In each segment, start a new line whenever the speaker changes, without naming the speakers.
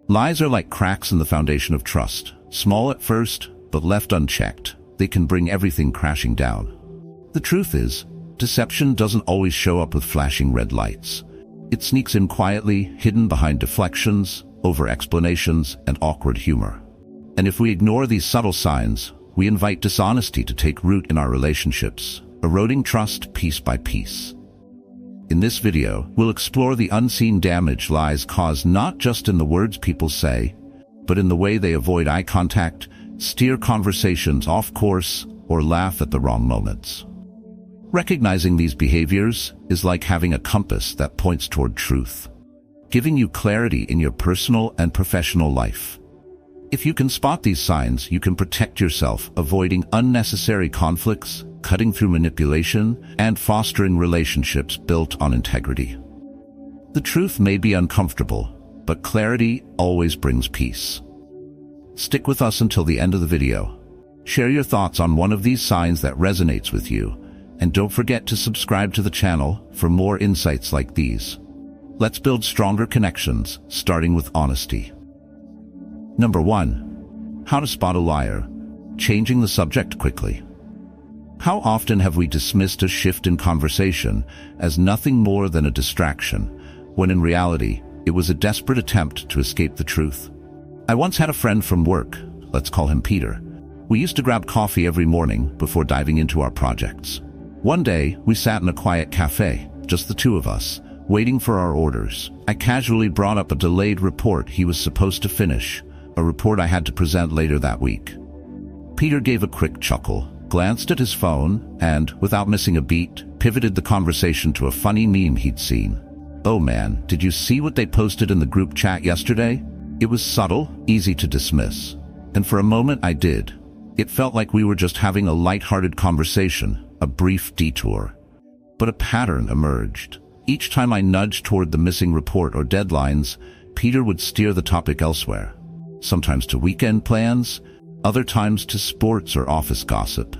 Lies are like cracks in the foundation of trust. Small at first, but left unchecked, they can bring everything crashing down. The truth is, deception doesn't always show up with flashing red lights. It sneaks in quietly, hidden behind deflections, over-explanations, and awkward humor. And if we ignore these subtle signs, we invite dishonesty to take root in our relationships, eroding trust piece by piece. In this video, we'll explore the unseen damage lies cause not just in the words people say, but in the way they avoid eye contact, steer conversations off course, or laugh at the wrong moments. Recognizing these behaviors is like having a compass that points toward truth, giving you clarity in your personal and professional life. If you can spot these signs, you can protect yourself, avoiding unnecessary conflicts, cutting through manipulation, and fostering relationships built on integrity. The truth may be uncomfortable, but clarity always brings peace. Stick with us until the end of the video. Share your thoughts on one of these signs that resonates with you, and don't forget to subscribe to the channel for more insights like these. Let's build stronger connections, starting with honesty. Number 1. How to spot a liar. Changing the subject quickly. How often have we dismissed a shift in conversation as nothing more than a distraction, when in reality, it was a desperate attempt to escape the truth? I once had a friend from work, let's call him Peter. We used to grab coffee every morning before diving into our projects. One day, we sat in a quiet cafe, just the two of us, waiting for our orders. I casually brought up a delayed report he was supposed to finish, a report I had to present later that week. Peter gave a quick chuckle, glanced at his phone, and, without missing a beat, pivoted the conversation to a funny meme he'd seen. "Oh man, did you see what they posted in the group chat yesterday?" It was subtle, easy to dismiss. And for a moment I did. It felt like we were just having a light-hearted conversation, a brief detour. But a pattern emerged. Each time I nudged toward the missing report or deadlines, Peter would steer the topic elsewhere. Sometimes to weekend plans, other times to sports or office gossip.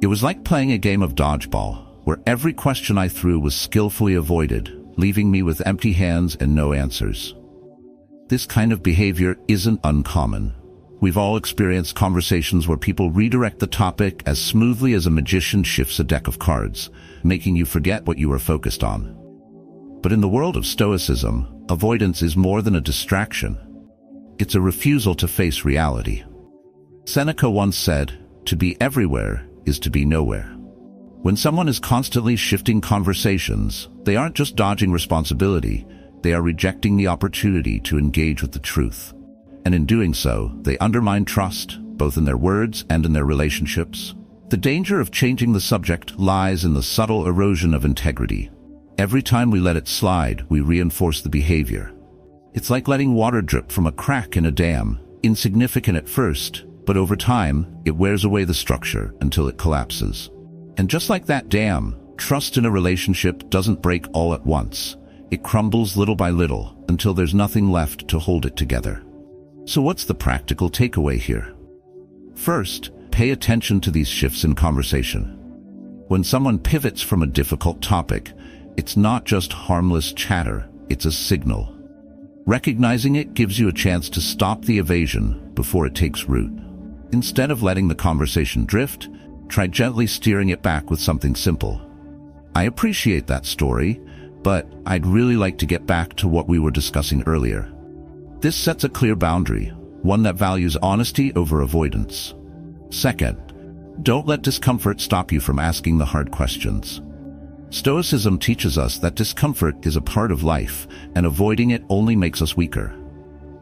It was like playing a game of dodgeball, where every question I threw was skillfully avoided, leaving me with empty hands and no answers. This kind of behavior isn't uncommon. We've all experienced conversations where people redirect the topic as smoothly as a magician shifts a deck of cards, making you forget what you were focused on. But in the world of Stoicism, avoidance is more than a distraction. It's a refusal to face reality. Seneca once said, "To be everywhere is to be nowhere." When someone is constantly shifting conversations, they aren't just dodging responsibility, they are rejecting the opportunity to engage with the truth. And in doing so, they undermine trust, both in their words and in their relationships. The danger of changing the subject lies in the subtle erosion of integrity. Every time we let it slide, we reinforce the behavior. It's like letting water drip from a crack in a dam, insignificant at first, but over time, it wears away the structure until it collapses. And just like that dam, trust in a relationship doesn't break all at once. It crumbles little by little until there's nothing left to hold it together. So what's the practical takeaway here? First, pay attention to these shifts in conversation. When someone pivots from a difficult topic, it's not just harmless chatter, it's a signal. Recognizing it gives you a chance to stop the evasion before it takes root. Instead of letting the conversation drift, try gently steering it back with something simple. "I appreciate that story, but I'd really like to get back to what we were discussing earlier." This sets a clear boundary, one that values honesty over avoidance. Second, don't let discomfort stop you from asking the hard questions. Stoicism teaches us that discomfort is a part of life, and avoiding it only makes us weaker.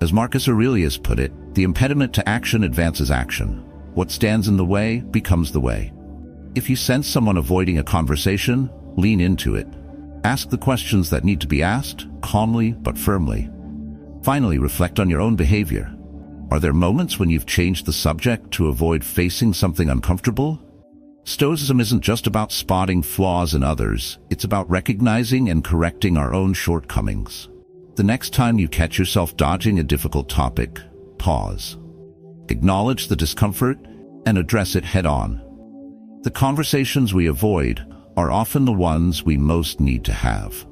As Marcus Aurelius put it, the impediment to action advances action. What stands in the way becomes the way. If you sense someone avoiding a conversation, lean into it. Ask the questions that need to be asked, calmly but firmly. Finally, reflect on your own behavior. Are there moments when you've changed the subject to avoid facing something uncomfortable? Stoicism isn't just about spotting flaws in others, it's about recognizing and correcting our own shortcomings. The next time you catch yourself dodging a difficult topic, pause. Acknowledge the discomfort and address it head-on. The conversations we avoid are often the ones we most need to have.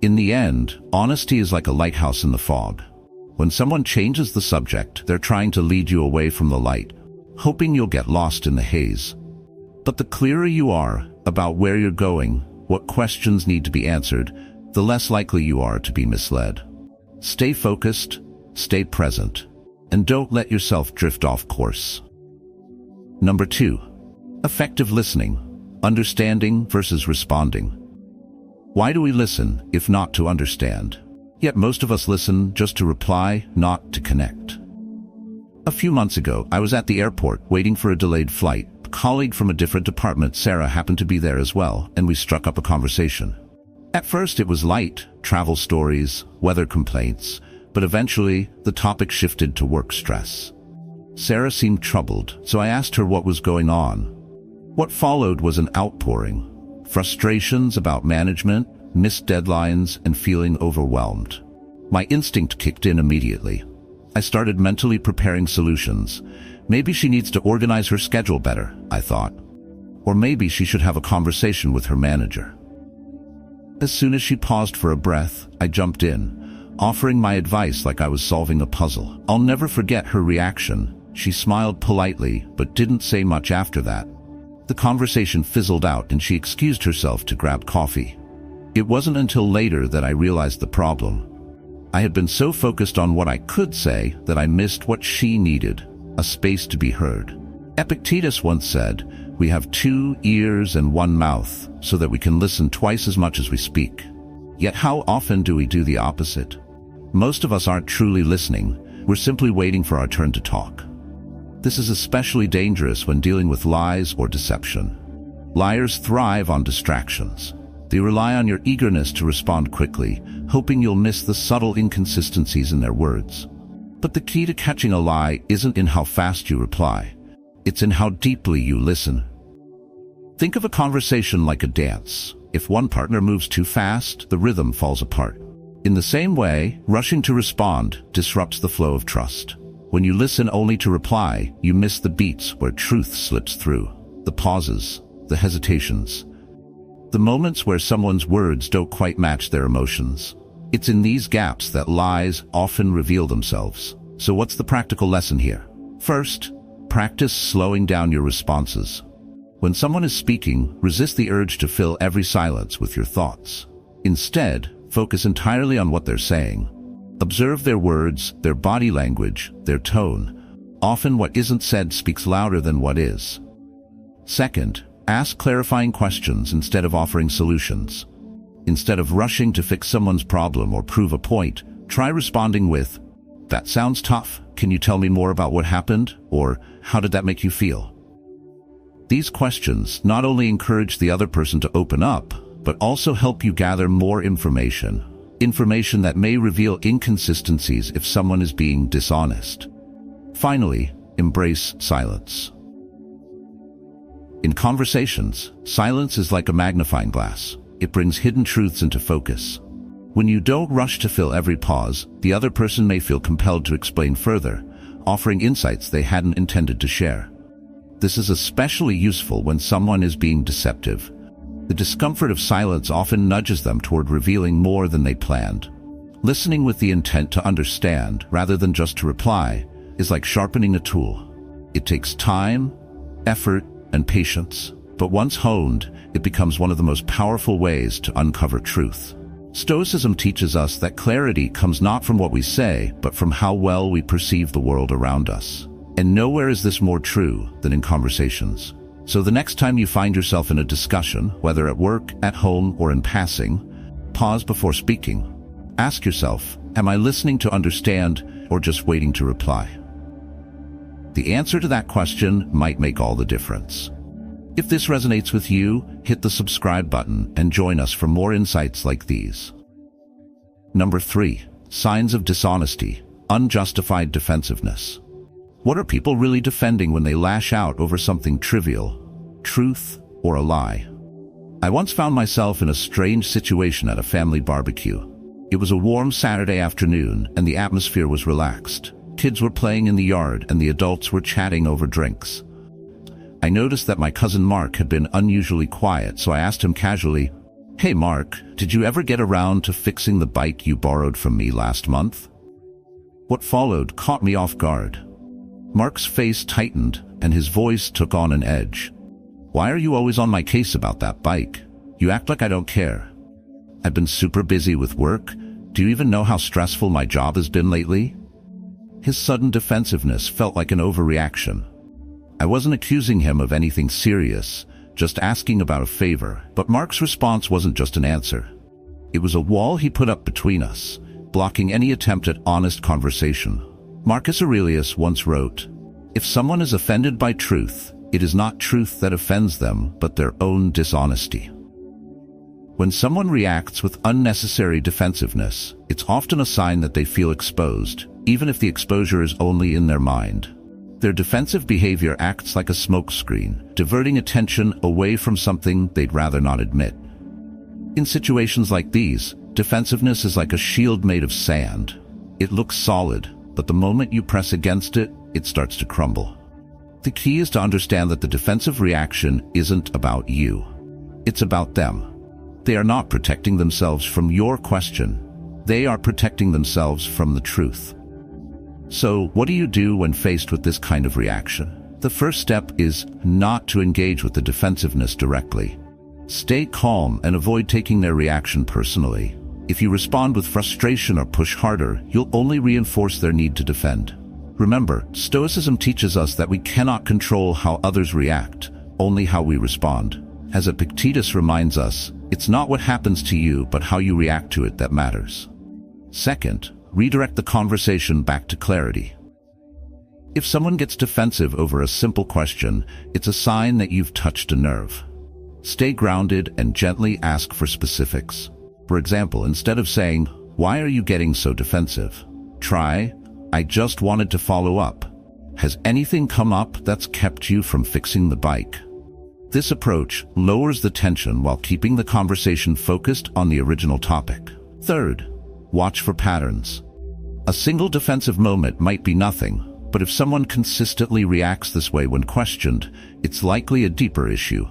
In the end, honesty is like a lighthouse in the fog. When someone changes the subject, they're trying to lead you away from the light, hoping you'll get lost in the haze. But the clearer you are about where you're going, what questions need to be answered, the less likely you are to be misled. Stay focused, stay present, and don't let yourself drift off course. Number 2. Effective listening. Understanding versus responding. Why do we listen, if not to understand? Yet most of us listen just to reply, not to connect. A few months ago, I was at the airport waiting for a delayed flight. A colleague from a different department, Sarah, happened to be there as well, and we struck up a conversation. At first it was light, travel stories, weather complaints, but eventually the topic shifted to work stress. Sarah seemed troubled, so I asked her what was going on. What followed was an outpouring. Frustrations about management, missed deadlines, and feeling overwhelmed. My instinct kicked in immediately. I started mentally preparing solutions. Maybe she needs to organize her schedule better, I thought. Or maybe she should have a conversation with her manager. As soon as she paused for a breath, I jumped in, offering my advice like I was solving a puzzle. I'll never forget her reaction. She smiled politely, but didn't say much after that. The conversation fizzled out and she excused herself to grab coffee. It wasn't until later that I realized the problem. I had been so focused on what I could say that I missed what she needed, a space to be heard. Epictetus once said, "We have 2 ears and 1 mouth, so that we can listen twice as much as we speak." Yet how often do we do the opposite? Most of us aren't truly listening, we're simply waiting for our turn to talk. This is especially dangerous when dealing with lies or deception. Liars thrive on distractions. They rely on your eagerness to respond quickly, hoping you'll miss the subtle inconsistencies in their words. But the key to catching a lie isn't in how fast you reply. It's in how deeply you listen. Think of a conversation like a dance. If one partner moves too fast, the rhythm falls apart. In the same way, rushing to respond disrupts the flow of trust. When you listen only to reply, you miss the beats where truth slips through, the pauses, the hesitations, the moments where someone's words don't quite match their emotions. It's in these gaps that lies often reveal themselves. So what's the practical lesson here? First, practice slowing down your responses. When someone is speaking, resist the urge to fill every silence with your thoughts. Instead, focus entirely on what they're saying. Observe their words, their body language, their tone. Often what isn't said speaks louder than what is. Second, ask clarifying questions instead of offering solutions. Instead of rushing to fix someone's problem or prove a point, try responding with, "That sounds tough. Can you tell me more about what happened?" Or, "How did that make you feel?" These questions not only encourage the other person to open up, but also help you gather more information that may reveal inconsistencies if someone is being dishonest. Finally, embrace silence. In conversations, silence is like a magnifying glass. It brings hidden truths into focus. When you don't rush to fill every pause, the other person may feel compelled to explain further, offering insights they hadn't intended to share. This is especially useful when someone is being deceptive. The discomfort of silence often nudges them toward revealing more than they planned. Listening with the intent to understand, rather than just to reply, is like sharpening a tool. It takes time, effort, and patience, but once honed, it becomes one of the most powerful ways to uncover truth. Stoicism teaches us that clarity comes not from what we say, but from how well we perceive the world around us. And nowhere is this more true than in conversations. So the next time you find yourself in a discussion, whether at work, at home, or in passing, pause before speaking. Ask yourself, am I listening to understand or just waiting to reply? The answer to that question might make all the difference. If this resonates with you, hit the subscribe button and join us for more insights like these. Number 3. Signs of dishonesty. Unjustified defensiveness. What are people really defending when they lash out over something trivial, truth or a lie? I once found myself in a strange situation at a family barbecue. It was a warm Saturday afternoon and the atmosphere was relaxed. Kids were playing in the yard and the adults were chatting over drinks. I noticed that my cousin Mark had been unusually quiet, so I asked him casually, "Hey Mark, did you ever get around to fixing the bike you borrowed from me last month?" What followed caught me off guard. Mark's face tightened and his voice took on an edge. "Why are you always on my case about that bike? You act like I don't care. I've been super busy with work. Do you even know how stressful my job has been lately?" His sudden defensiveness felt like an overreaction. I wasn't accusing him of anything serious, just asking about a favor, but Mark's response wasn't just an answer. It was a wall he put up between us, blocking any attempt at honest conversation. Marcus Aurelius once wrote, "If someone is offended by truth, it is not truth that offends them, but their own dishonesty." When someone reacts with unnecessary defensiveness, it's often a sign that they feel exposed, even if the exposure is only in their mind. Their defensive behavior acts like a smokescreen, diverting attention away from something they'd rather not admit. In situations like these, defensiveness is like a shield made of sand. It looks solid, but the moment you press against it, it starts to crumble. The key is to understand that the defensive reaction isn't about you. It's about them. They are not protecting themselves from your question. They are protecting themselves from the truth. So, what do you do when faced with this kind of reaction? The first step is not to engage with the defensiveness directly. Stay calm and avoid taking their reaction personally. If you respond with frustration or push harder, you'll only reinforce their need to defend. Remember, Stoicism teaches us that we cannot control how others react, only how we respond. As Epictetus reminds us, it's not what happens to you, but how you react to it that matters. Second, redirect the conversation back to clarity. If someone gets defensive over a simple question, it's a sign that you've touched a nerve. Stay grounded and gently ask for specifics. For example, instead of saying, "Why are you getting so defensive?" try, "I just wanted to follow up. Has anything come up that's kept you from fixing the bike?" This approach lowers the tension while keeping the conversation focused on the original topic. Third, watch for patterns. A single defensive moment might be nothing, but if someone consistently reacts this way when questioned, it's likely a deeper issue.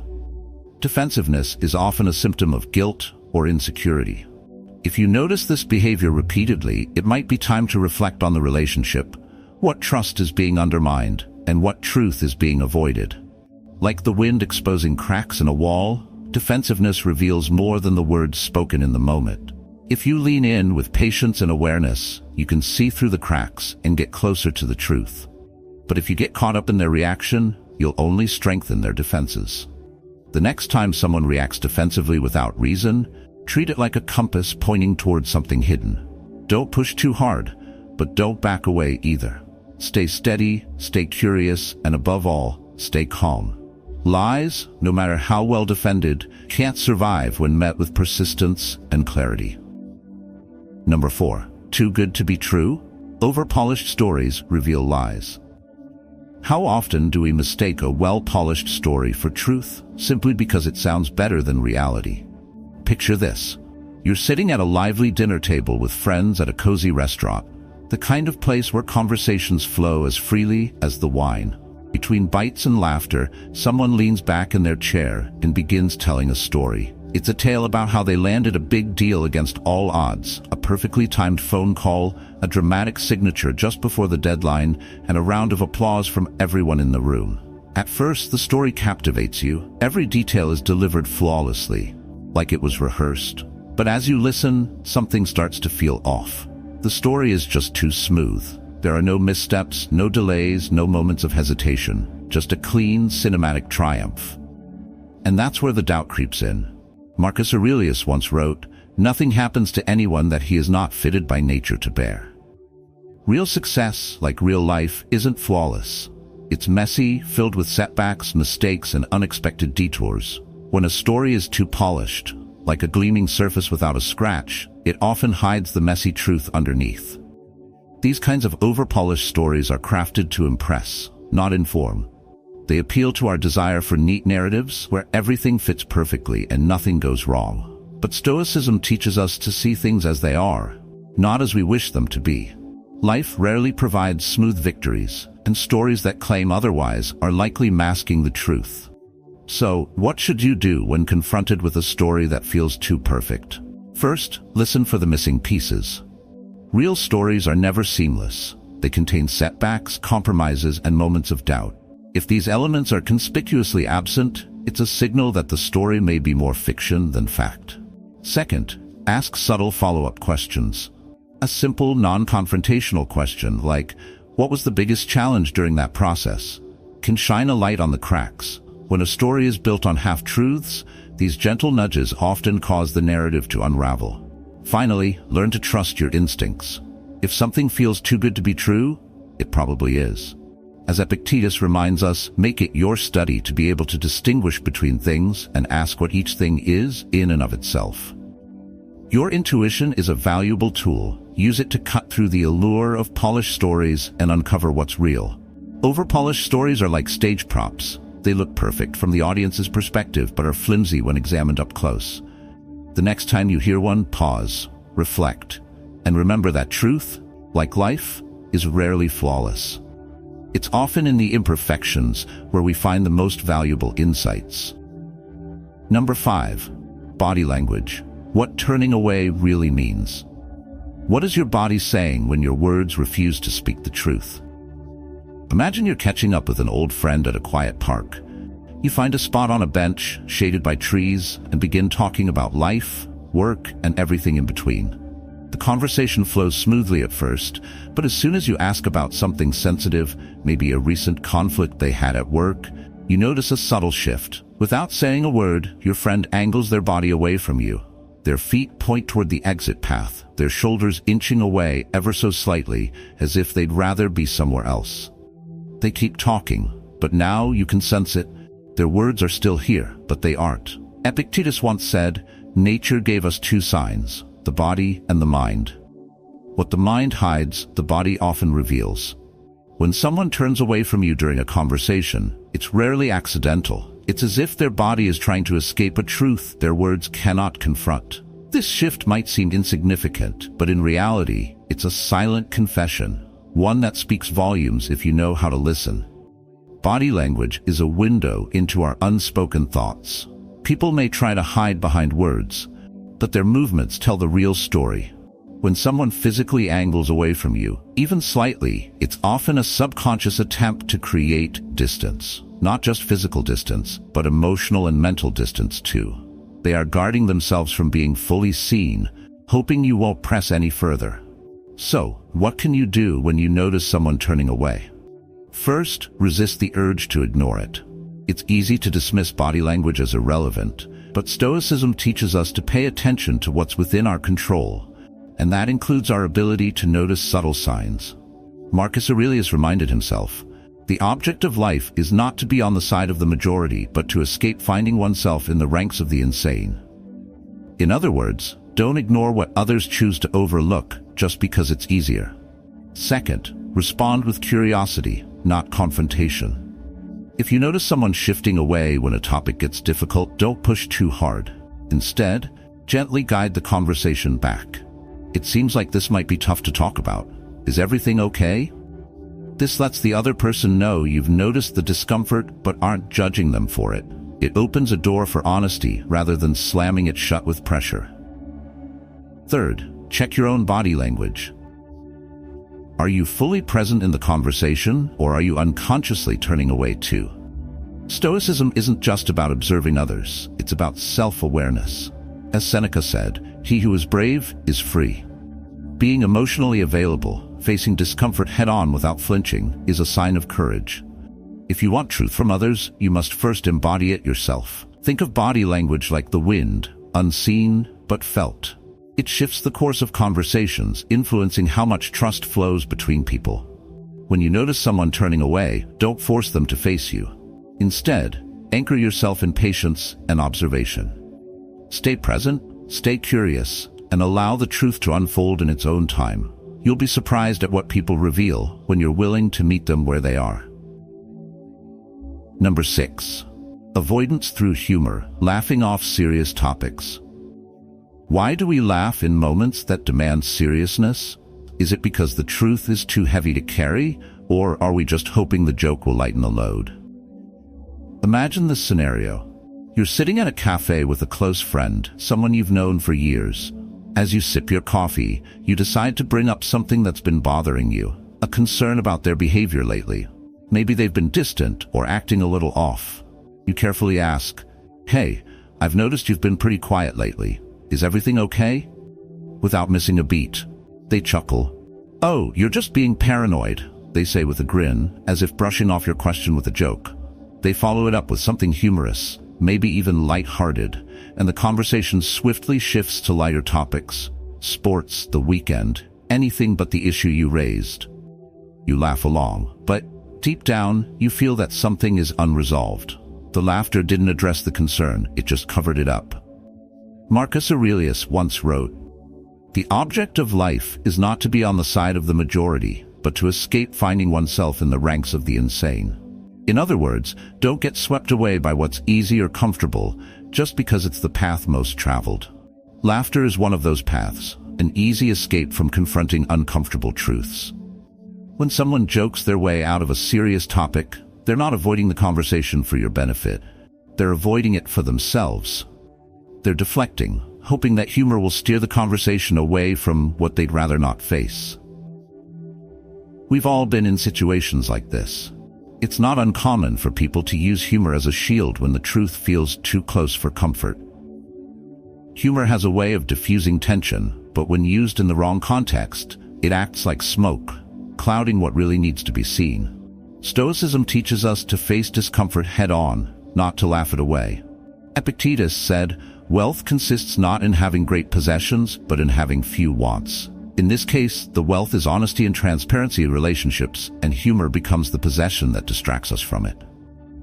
Defensiveness is often a symptom of guilt or insecurity. If you notice this behavior repeatedly, it might be time to reflect on the relationship. What trust is being undermined, and what truth is being avoided? Like the wind exposing cracks in a wall, defensiveness reveals more than the words spoken in the moment. If you lean in with patience and awareness, you can see through the cracks and get closer to the truth. But if you get caught up in their reaction, you'll only strengthen their defenses. The next time someone reacts defensively without reason, treat it like a compass pointing towards something hidden. Don't push too hard, but don't back away either. Stay steady, stay curious, and above all, stay calm. Lies, no matter how well defended, can't survive when met with persistence and clarity. Number 4. Too good to be true? Over-polished stories reveal lies. How often do we mistake a well-polished story for truth, simply because it sounds better than reality? Picture this. You're sitting at a lively dinner table with friends at a cozy restaurant, the kind of place where conversations flow as freely as the wine. Between bites and laughter, someone leans back in their chair and begins telling a story. It's a tale about how they landed a big deal against all odds, a perfectly timed phone call, a dramatic signature just before the deadline, and a round of applause from everyone in the room. At first, the story captivates you. Every detail is delivered flawlessly, like it was rehearsed. But as you listen, something starts to feel off. The story is just too smooth. There are no missteps, no delays, no moments of hesitation, just a clean, cinematic triumph. And that's where the doubt creeps in. Marcus Aurelius once wrote, "Nothing happens to anyone that he is not fitted by nature to bear." Real success, like real life, isn't flawless. It's messy, filled with setbacks, mistakes, and unexpected detours. When a story is too polished, like a gleaming surface without a scratch, it often hides the messy truth underneath. These kinds of over-polished stories are crafted to impress, not inform. They appeal to our desire for neat narratives where everything fits perfectly and nothing goes wrong. But Stoicism teaches us to see things as they are, not as we wish them to be. Life rarely provides smooth victories, and stories that claim otherwise are likely masking the truth. So, what should you do when confronted with a story that feels too perfect? First, listen for the missing pieces. Real stories are never seamless. They contain setbacks, compromises, and moments of doubt. If these elements are conspicuously absent, it's a signal that the story may be more fiction than fact. Second, ask subtle follow-up questions. A simple, non-confrontational question like, "What was the biggest challenge during that process?" can shine a light on the cracks. When a story is built on half-truths, these gentle nudges often cause the narrative to unravel. Finally, learn to trust your instincts. If something feels too good to be true, it probably is. As Epictetus reminds us, make it your study to be able to distinguish between things and ask what each thing is in and of itself. Your intuition is a valuable tool. Use it to cut through the allure of polished stories and uncover what's real. Over-polished stories are like stage props. They look perfect from the audience's perspective, but are flimsy when examined up close. The next time you hear one, pause, reflect, and remember that truth, like life, is rarely flawless. It's often in the imperfections where we find the most valuable insights. Number 5. Body language. What turning away really means. What is your body saying when your words refuse to speak the truth? Imagine you're catching up with an old friend at a quiet park. You find a spot on a bench, shaded by trees, and begin talking about life, work, and everything in between. The conversation flows smoothly at first, but as soon as you ask about something sensitive, maybe a recent conflict they had at work, you notice a subtle shift. Without saying a word, your friend angles their body away from you. Their feet point toward the exit path, their shoulders inching away ever so slightly, as if they'd rather be somewhere else. They keep talking, but now you can sense it. Their words are still here, but they aren't. Epictetus once said, "Nature gave us two signs, the body and the mind. What the mind hides, the body often reveals." When someone turns away from you during a conversation, it's rarely accidental. It's as if their body is trying to escape a truth their words cannot confront. This shift might seem insignificant, but in reality, it's a silent confession, one that speaks volumes if you know how to listen. Body language is a window into our unspoken thoughts. People may try to hide behind words, but their movements tell the real story. When someone physically angles away from you, even slightly, it's often a subconscious attempt to create distance. Not just physical distance, but emotional and mental distance too. They are guarding themselves from being fully seen, hoping you won't press any further. So, what can you do when you notice someone turning away? First, resist the urge to ignore it. It's easy to dismiss body language as irrelevant, but Stoicism teaches us to pay attention to what's within our control, and that includes our ability to notice subtle signs. Marcus Aurelius reminded himself, "The object of life is not to be on the side of the majority, but to escape finding oneself in the ranks of the insane." In other words, don't ignore what others choose to overlook just because it's easier. Second, respond with curiosity, not confrontation. If you notice someone shifting away when a topic gets difficult, don't push too hard. Instead, gently guide the conversation back. "It seems like this might be tough to talk about. Is everything okay?" This lets the other person know you've noticed the discomfort but aren't judging them for it. It opens a door for honesty rather than slamming it shut with pressure. Third, check your own body language. Are you fully present in the conversation, or are you unconsciously turning away too? Stoicism isn't just about observing others, it's about self-awareness. As Seneca said, "He who is brave is free." Being emotionally available, facing discomfort head-on without flinching, is a sign of courage. If you want truth from others, you must first embody it yourself. Think of body language like the wind, unseen but felt. It shifts the course of conversations, influencing how much trust flows between people. When you notice someone turning away, don't force them to face you. Instead, anchor yourself in patience and observation. Stay present, stay curious, and allow the truth to unfold in its own time. You'll be surprised at what people reveal when you're willing to meet them where they are. Number 6. Avoidance through humor, laughing off serious topics. Why do we laugh in moments that demand seriousness? Is it because the truth is too heavy to carry, or are we just hoping the joke will lighten the load? Imagine this scenario. You're sitting at a cafe with a close friend, someone you've known for years. As you sip your coffee, you decide to bring up something that's been bothering you, a concern about their behavior lately. Maybe they've been distant or acting a little off. You carefully ask, "Hey, I've noticed you've been pretty quiet lately. Is everything okay?" Without missing a beat, they chuckle. "Oh, you're just being paranoid," they say with a grin, as if brushing off your question with a joke. They follow it up with something humorous, maybe even light-hearted, and the conversation swiftly shifts to lighter topics. Sports, the weekend, anything but the issue you raised. You laugh along, but deep down, you feel that something is unresolved. The laughter didn't address the concern, it just covered it up. Marcus Aurelius once wrote, "The object of life is not to be on the side of the majority, but to escape finding oneself in the ranks of the insane." In other words, don't get swept away by what's easy or comfortable just because it's the path most traveled. Laughter is one of those paths, an easy escape from confronting uncomfortable truths. When someone jokes their way out of a serious topic, they're not avoiding the conversation for your benefit. They're avoiding it for themselves. They're deflecting, hoping that humor will steer the conversation away from what they'd rather not face. We've all been in situations like this. It's not uncommon for people to use humor as a shield when the truth feels too close for comfort. Humor has a way of diffusing tension, but when used in the wrong context, it acts like smoke, clouding what really needs to be seen. Stoicism teaches us to face discomfort head-on, not to laugh it away. Epictetus said, "Wealth consists not in having great possessions, but in having few wants." In this case, the wealth is honesty and transparency in relationships, and humor becomes the possession that distracts us from it.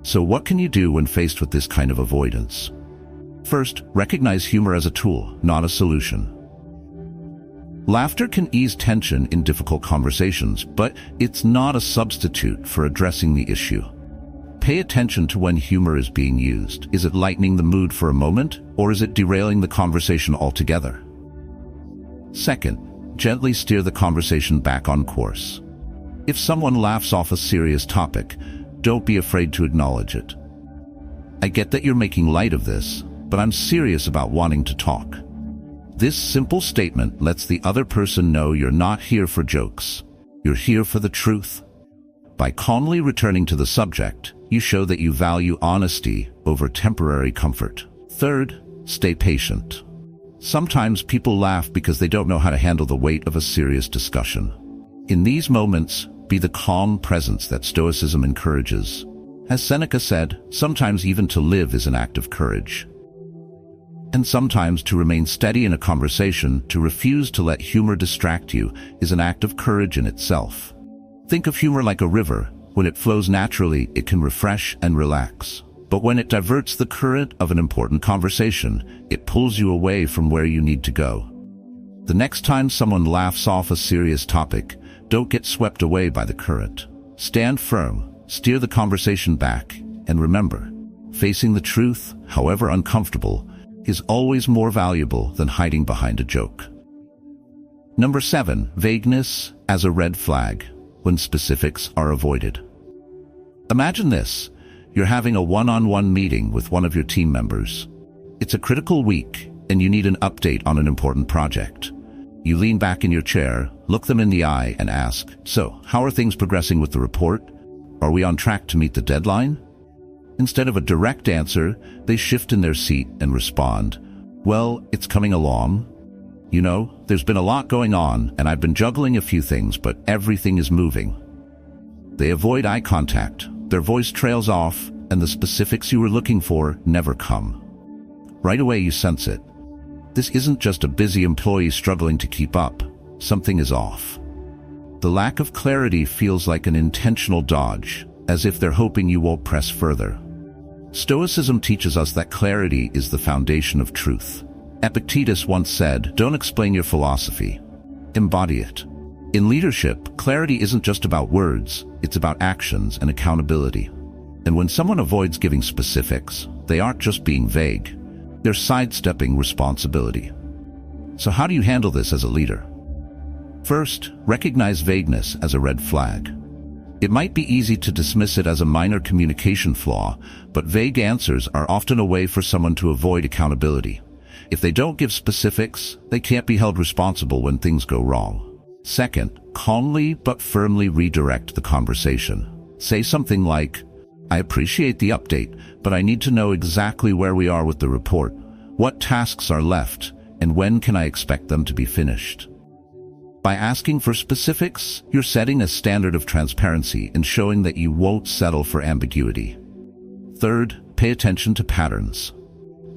So what can you do when faced with this kind of avoidance? First, recognize humor as a tool, not a solution. Laughter can ease tension in difficult conversations, but it's not a substitute for addressing the issue. Pay attention to when humor is being used. Is it lightening the mood for a moment, or is it derailing the conversation altogether? Second, gently steer the conversation back on course. If someone laughs off a serious topic, don't be afraid to acknowledge it. "I get that you're making light of this, but I'm serious about wanting to talk." This simple statement lets the other person know you're not here for jokes. You're here for the truth. By calmly returning to the subject, you show that you value honesty over temporary comfort. Third, stay patient. Sometimes people laugh because they don't know how to handle the weight of a serious discussion. In these moments, be the calm presence that Stoicism encourages. As Seneca said, sometimes even to live is an act of courage. And sometimes to remain steady in a conversation, to refuse to let humor distract you, is an act of courage in itself. Think of humor like a river. When it flows naturally, it can refresh and relax. But when it diverts the current of an important conversation, it pulls you away from where you need to go. The next time someone laughs off a serious topic, don't get swept away by the current. Stand firm, steer the conversation back, and remember, facing the truth, however uncomfortable, is always more valuable than hiding behind a joke. Number 7, vagueness as a red flag, when specifics are avoided. Imagine this. You're having a one-on-one meeting with one of your team members. It's a critical week, and you need an update on an important project. You lean back in your chair, look them in the eye, and ask, "So, how are things progressing with the report? Are we on track to meet the deadline?" Instead of a direct answer, they shift in their seat and respond, "Well, it's coming along. You know, there's been a lot going on, and I've been juggling a few things, but everything is moving." They avoid eye contact. Their voice trails off, and the specifics you were looking for never come. Right away you sense it. This isn't just a busy employee struggling to keep up. Something is off. The lack of clarity feels like an intentional dodge, as if they're hoping you won't press further. Stoicism teaches us that clarity is the foundation of truth. Epictetus once said, "Don't explain your philosophy. Embody it." In leadership, clarity isn't just about words, it's about actions and accountability. And when someone avoids giving specifics, they aren't just being vague, they're sidestepping responsibility. So how do you handle this as a leader? First, recognize vagueness as a red flag. It might be easy to dismiss it as a minor communication flaw, but vague answers are often a way for someone to avoid accountability. If they don't give specifics, they can't be held responsible when things go wrong. Second, calmly but firmly redirect the conversation. Say something like, "I appreciate the update, but I need to know exactly where we are with the report. What tasks are left, and when can I expect them to be finished?" By asking for specifics, you're setting a standard of transparency and showing that you won't settle for ambiguity. Third, pay attention to patterns.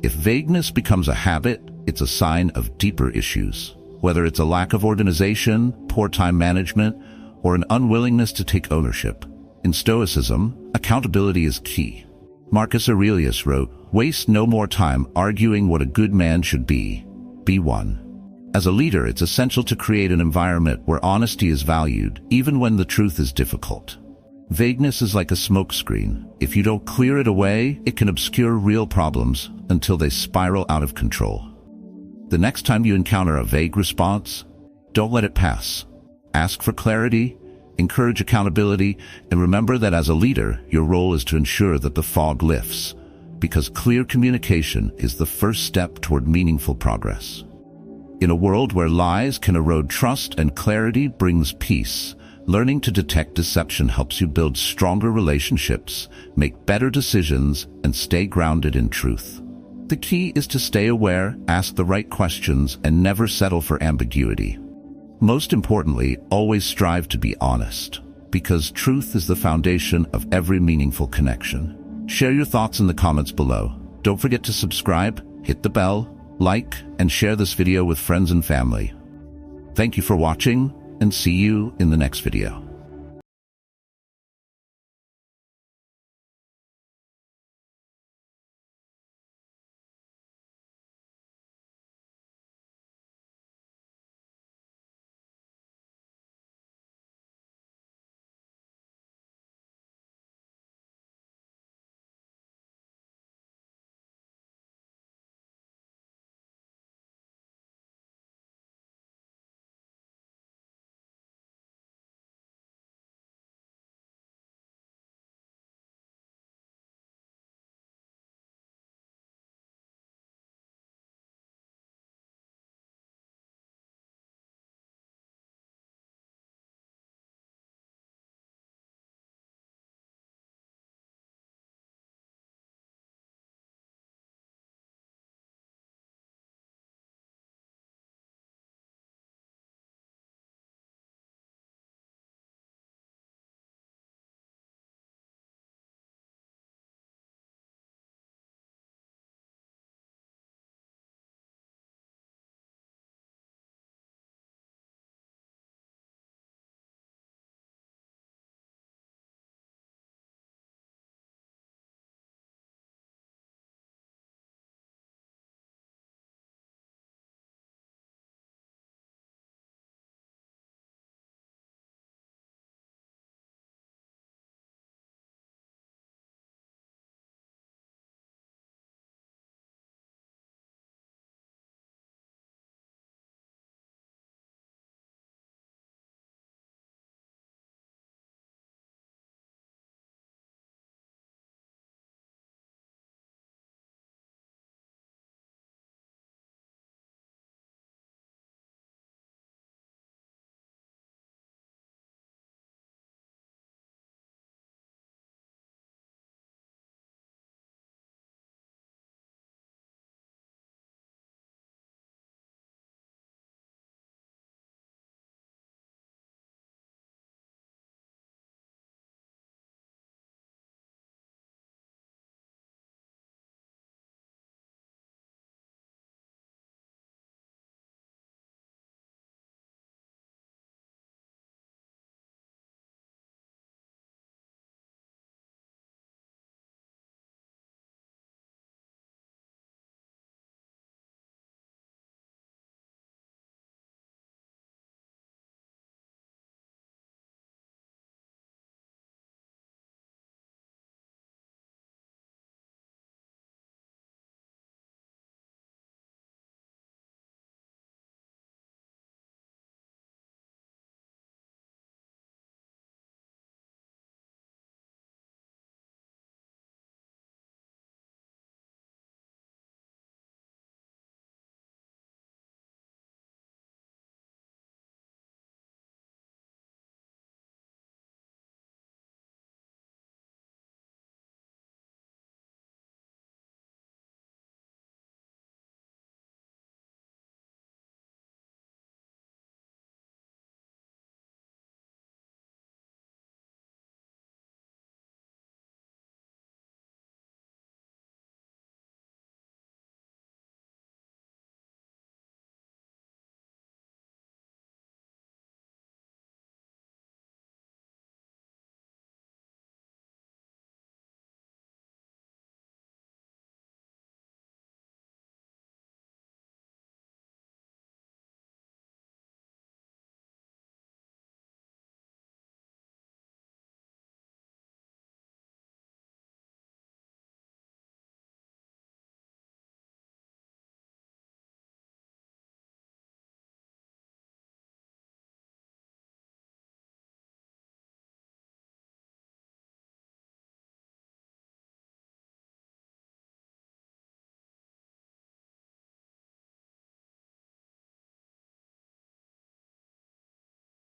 If vagueness becomes a habit, it's a sign of deeper issues. Whether it's a lack of organization, poor time management, or an unwillingness to take ownership. In Stoicism, accountability is key. Marcus Aurelius wrote, "Waste no more time arguing what a good man should be. Be one." As a leader, it's essential to create an environment where honesty is valued, even when the truth is difficult. Vagueness is like a smokescreen. If you don't clear it away, it can obscure real problems until they spiral out of control. The next time you encounter a vague response, don't let it pass. Ask for clarity, encourage accountability, and remember that as a leader, your role is to ensure that the fog lifts, because clear communication is the first step toward meaningful progress. In a world where lies can erode trust and clarity brings peace, learning to detect deception helps you build stronger relationships, make better decisions, and stay grounded in truth. The key is to stay aware, ask the right questions, and never settle for ambiguity. Most importantly, always strive to be honest, because truth is the foundation of every meaningful connection. Share your thoughts in the comments below. Don't forget to subscribe, hit the bell, like, and share this video with friends and family. Thank you for watching, and see you in the next video.